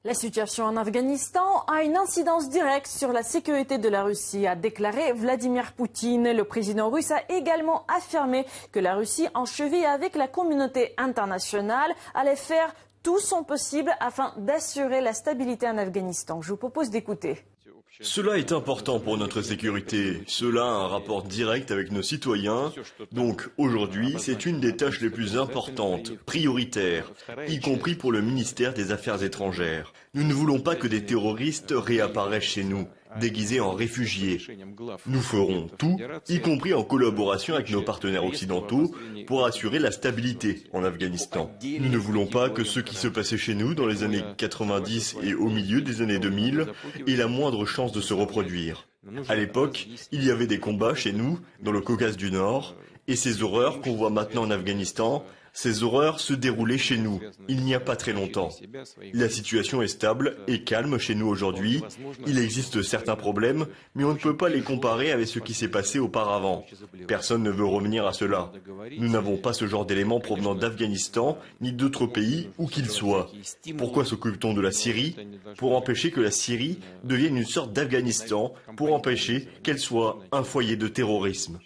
La situation en Afghanistan a une incidence directe sur la sécurité de la Russie, a déclaré Vladimir Poutine. Le président russe a également affirmé que la Russie, en cheville avec la communauté internationale, allait faire tout son possible afin d'assurer la stabilité en Afghanistan. Je vous propose d'écouter. Cela est important pour notre sécurité. Cela a un rapport direct avec nos citoyens. Donc aujourd'hui, c'est une des tâches les plus importantes, prioritaires, y compris pour le ministère des Affaires étrangères. Nous ne voulons pas que des terroristes réapparaissent chez nous, déguisés en réfugiés. Nous ferons tout, y compris en collaboration avec nos partenaires occidentaux, pour assurer la stabilité en Afghanistan. Nous ne voulons pas que ce qui se passait chez nous dans les années 90 et au milieu des années 2000 ait la moindre chance de se reproduire. À l'époque, il y avait des combats chez nous, dans le Caucase du Nord, et ces horreurs qu'on voit maintenant en Afghanistan, ces horreurs se déroulaient chez nous, il n'y a pas très longtemps. La situation est stable et calme chez nous aujourd'hui. Il existe certains problèmes, mais on ne peut pas les comparer avec ce qui s'est passé auparavant. Personne ne veut revenir à cela. Nous n'avons pas ce genre d'éléments provenant d'Afghanistan, ni d'autres pays, où qu'ils soient. Pourquoi s'occupe-t-on de la Syrie? Pour empêcher que la Syrie devienne une sorte d'Afghanistan, pour empêcher qu'elle soit un foyer de terrorisme.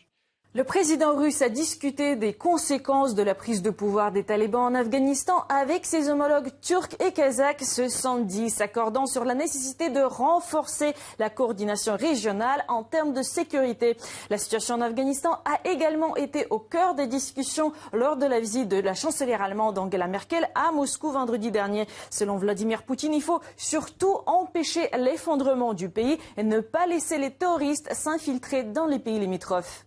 Le président russe a discuté des conséquences de la prise de pouvoir des talibans en Afghanistan avec ses homologues turcs et kazakhs ce samedi, s'accordant sur la nécessité de renforcer la coordination régionale en termes de sécurité. La situation en Afghanistan a également été au cœur des discussions lors de la visite de la chancelière allemande Angela Merkel à Moscou vendredi dernier. Selon Vladimir Poutine, il faut surtout empêcher l'effondrement du pays et ne pas laisser les terroristes s'infiltrer dans les pays limitrophes.